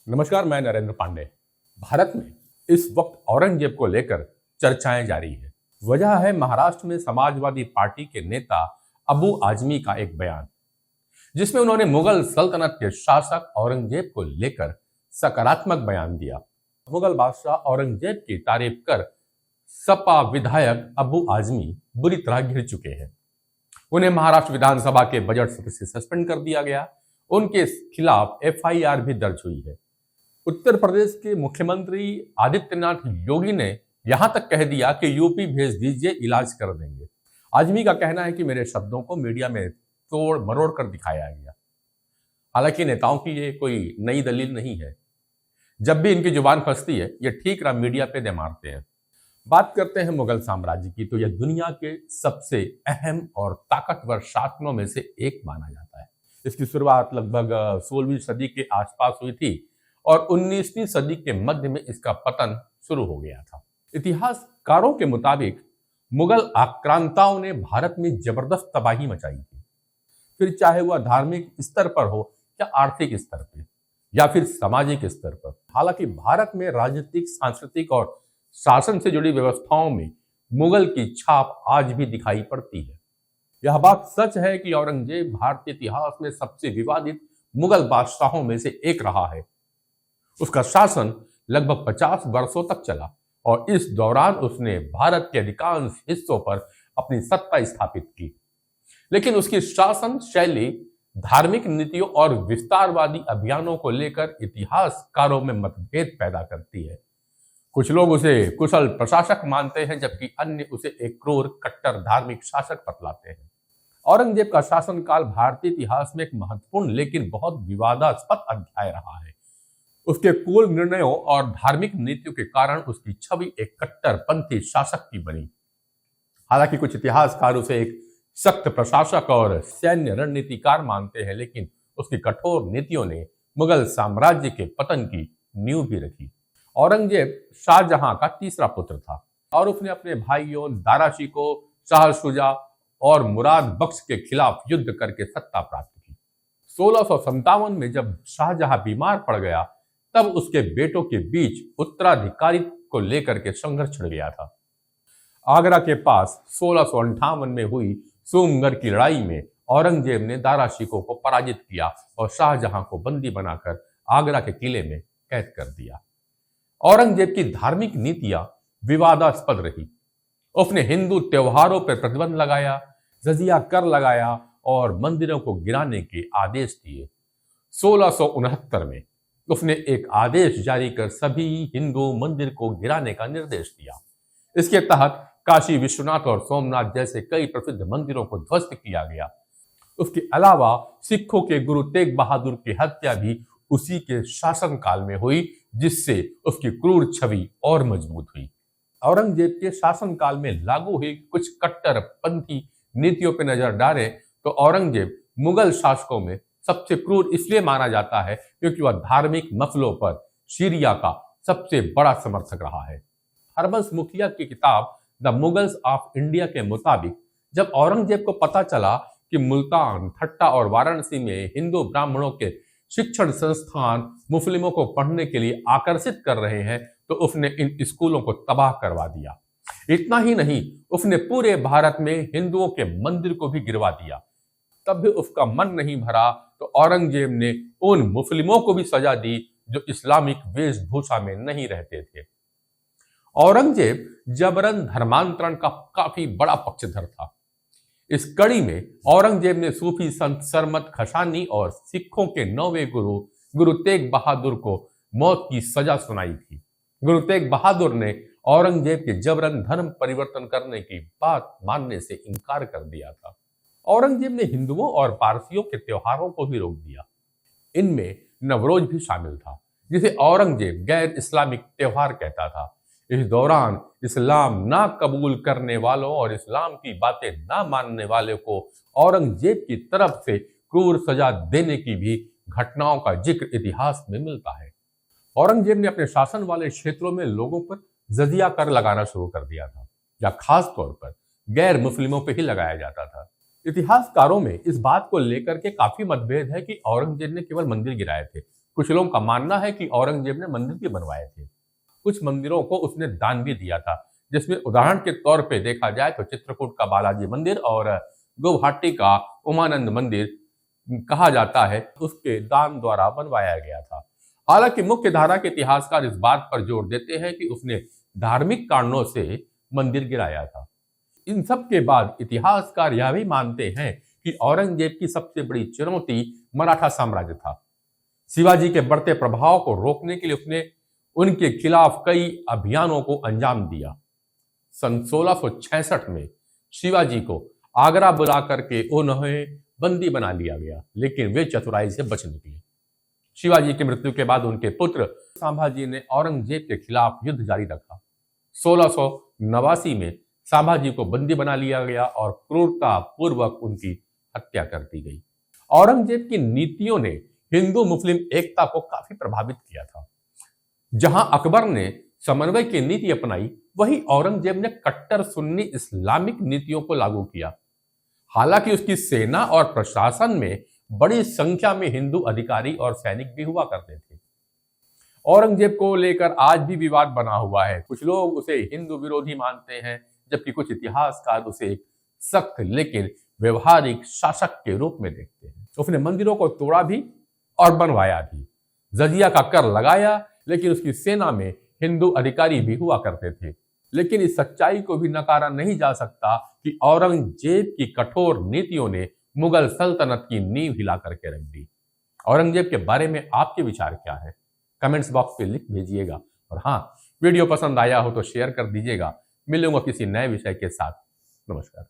नमस्कार, मैं नरेंद्र पांडे। भारत में इस वक्त औरंगजेब को लेकर चर्चाएं जारी है। वजह है महाराष्ट्र में समाजवादी पार्टी के नेता अबू आजमी का एक बयान, जिसमें उन्होंने मुगल सल्तनत के शासक औरंगजेब को लेकर सकारात्मक बयान दिया। मुगल बादशाह औरंगजेब की तारीफ कर सपा विधायक अबू आजमी बुरी तरह घिर चुके हैं। उन्हें महाराष्ट्र विधानसभा के बजट सत्र से सस्पेंड कर दिया गया। उनके खिलाफ एफआईआर भी दर्ज हुई है। उत्तर प्रदेश के मुख्यमंत्री आदित्यनाथ योगी ने यहां तक कह दिया कि यूपी भेज दीजिए, इलाज कर देंगे। आजमी का कहना है कि मेरे शब्दों को मीडिया में तोड़ मरोड़ कर दिखाया गया। हालांकि नेताओं की ये कोई नई दलील नहीं है। जब भी इनकी जुबान फंसती है, ये ठीक रहा मीडिया पे दे मारते हैं। बात करते हैं मुगल साम्राज्य की, तो यह दुनिया के सबसे अहम और ताकतवर शासनों में से एक माना जाता है। इसकी शुरुआत लगभग 16वीं सदी के आसपास हुई थी और 19वीं सदी के मध्य में इसका पतन शुरू हो गया था। इतिहासकारों के मुताबिक मुगल आक्रांताओं ने भारत में जबरदस्त तबाही मचाई थी, फिर चाहे वह धार्मिक स्तर पर हो या आर्थिक स्तर पर या फिर सामाजिक स्तर पर। हालांकि भारत में राजनीतिक, सांस्कृतिक और शासन से जुड़ी व्यवस्थाओं में मुगल की छाप आज भी दिखाई पड़ती है। यह बात सच है कि औरंगजेब भारतीय इतिहास में सबसे विवादित मुगल बादशाहों में से एक रहा है। उसका शासन लगभग 50 वर्षों तक चला और इस दौरान उसने भारत के अधिकांश हिस्सों पर अपनी सत्ता स्थापित की। लेकिन उसकी शासन शैली धार्मिक नीतियों और विस्तारवादी अभियानों को लेकर इतिहासकारों में मतभेद पैदा करती है। कुछ लोग उसे कुशल प्रशासक मानते हैं, जबकि अन्य उसे एक क्रूर कट्टर धार्मिक शासक बतलाते हैं। औरंगजेब का शासनकाल भारतीय इतिहास में एक महत्वपूर्ण लेकिन बहुत विवादास्पद अध्याय रहा है। उसके कुल निर्णयों और धार्मिक नीतियों के कारण उसकी छवि एक कट्टरपंथी शासक की बनी। हालांकि कुछ इतिहासकार उसे एक सख्त प्रशासक और सैन्य रणनीतिकार मानते हैं, लेकिन उसकी कठोर नीतियों ने मुगल साम्राज्य के पतन की नींव भी रखी। औरंगजेब शाहजहां का तीसरा पुत्र था और उसने अपने भाइयों दारा शिकोह, शाह शुजा और मुराद बख्श के खिलाफ युद्ध करके सत्ता प्राप्त की। 1657 में जब शाहजहां बीमार पड़ गया, तब उसके बेटों के बीच उत्तराधिकारी को लेकर के संघर्ष छिड़ गया था। आगरा के पास 1658 में हुई सोमगढ़ की लड़ाई में औरंगजेब ने दारा शिकोह को पराजित किया और शाहजहां को बंदी बनाकर आगरा के किले में कैद कर दिया। औरंगजेब की धार्मिक नीतियां विवादास्पद रही। उसने हिंदू त्योहारों पर प्रतिबंध लगाया, जजिया कर लगाया और मंदिरों को गिराने के आदेश दिए। 1669 में उसने एक आदेश जारी कर सभी हिंदू मंदिर को गिराने का निर्देश दिया। इसके तहत काशी विश्वनाथ और सोमनाथ जैसे कई प्रसिद्ध मंदिरों को ध्वस्त किया गया। उसके अलावा सिखों के गुरु तेग बहादुर की हत्या भी उसी के शासनकाल में हुई, जिससे उसकी क्रूर छवि और मजबूत हुई। औरंगजेब के शासनकाल में लागू हुई कुछ कट्टरपंथी नीतियों पर नजर डालें तो औरंगजेब मुगल शासकों में सबसे क्रूर इसलिए माना जाता है क्योंकि वह धार्मिक मसलों पर शरिया का सबसे बड़ा समर्थक रहा है। हरबंस मुखिया की किताब द मुगल्स ऑफ इंडिया के मुताबिक जब औरंगजेब को पता चला कि मुल्तान, ठट्टा और वाराणसी में हिंदू ब्राह्मणों के शिक्षण संस्थान मुस्लिमों को पढ़ने के लिए आकर्षित कर रहे हैं, तो उसने इन स्कूलों को तबाह करवा दिया। इतना ही नहीं, उसने पूरे भारत में हिंदुओं के मंदिर को भी गिरवा दिया। तब भी उसका मन नहीं भरा तो औरंगजेब ने उन मुस्लिमों को भी सजा दी जो इस्लामिक वेशभूषा में नहीं रहते थे। औरंगजेब जबरन धर्मांतरण का काफी बड़ा पक्षधर था। इस कड़ी में औरंगजेब ने सूफी संत सरमत खशानी और सिखों के 9वें गुरु तेग बहादुर को मौत की सजा सुनाई थी। गुरु तेग बहादुर ने औरंगजेब के जबरन धर्म परिवर्तन करने की बात मानने से इनकार कर दिया था। औरंगजेब ने हिंदुओं और पारसियों के त्योहारों को भी रोक दिया। इनमें नवरोज भी शामिल था, जिसे औरंगजेब गैर इस्लामिक त्योहार कहता था। इस दौरान इस्लाम ना कबूल करने वालों और इस्लाम की बातें ना मानने वालों को औरंगजेब की तरफ से क्रूर सजा देने की भी घटनाओं का जिक्र इतिहास में मिलता है। औरंगजेब ने अपने शासन वाले क्षेत्रों में लोगों पर जजिया कर लगाना शुरू कर दिया था, या खास तौर पर गैर मुस्लिमों पर ही लगाया जाता था। इतिहासकारों में इस बात को लेकर के काफी मतभेद है कि औरंगजेब ने केवल मंदिर गिराए थे। कुछ लोगों का मानना है कि औरंगजेब ने मंदिर भी बनवाए थे। कुछ मंदिरों को उसने दान भी दिया था, जिसमें उदाहरण के तौर पे देखा जाए तो चित्रकूट का बालाजी मंदिर और गुवाहाटी का उमानंद मंदिर कहा जाता है उसके दान द्वारा बनवाया गया था। हालांकि मुख्य धारा के इतिहासकार इस बात पर जोर देते हैं कि उसने धार्मिक कारणों से मंदिर गिराया था। इन सब के बाद इतिहासकार यह भी मानते हैं कि औरंगजेब की सबसे बड़ी चुनौती मराठा साम्राज्य था। शिवाजी के बढ़ते प्रभाव को रोकने के लिए उसने उनके खिलाफ कई अभियानों को अंजाम दिया। सन 1666 में शिवाजी को आगरा बुला करके उन्हें बंदी बना लिया गया, लेकिन वे चतुराई से बच निकले। शिवाजी की मृत्यु के बाद उनके पुत्र संभाजी ने औरंगजेब के खिलाफ युद्ध जारी रखा। 1689 में संभाजी को बंदी बना लिया गया और क्रूरता पूर्वक उनकी हत्या कर दी गई। औरंगजेब की नीतियों ने हिंदू मुस्लिम एकता को काफी प्रभावित किया था। जहां अकबर ने समन्वय की नीति अपनाई, वहीं औरंगजेब ने कट्टर सुन्नी इस्लामिक नीतियों को लागू किया। हालांकि उसकी सेना और प्रशासन में बड़ी संख्या में हिंदू अधिकारी और सैनिक भी हुआ करते थे। औरंगजेब को लेकर आज भी विवाद बना हुआ है। कुछ लोग उसे हिंदू विरोधी मानते हैं, जबकि कुछ इतिहासकार उसे एक सख्त लेकिन व्यवहारिक शासक के रूप में देखते हैं। उसने मंदिरों को तोड़ा भी और बनवाया भी, जजिया का कर लगाया, लेकिन उसकी सेना में हिंदू अधिकारी भी हुआ करते थे। लेकिन इस सच्चाई को भी नकारा नहीं जा सकता कि औरंगजेब की कठोर नीतियों ने मुगल सल्तनत की नींव हिला करके रख दी। औरंगजेब के बारे में आपके विचार क्या है? कमेंट्स बॉक्स में लिख भेजिएगा। और हाँ, वीडियो पसंद आया हो तो शेयर कर दीजिएगा। मिलूंगा किसी नए विषय के साथ। नमस्कार।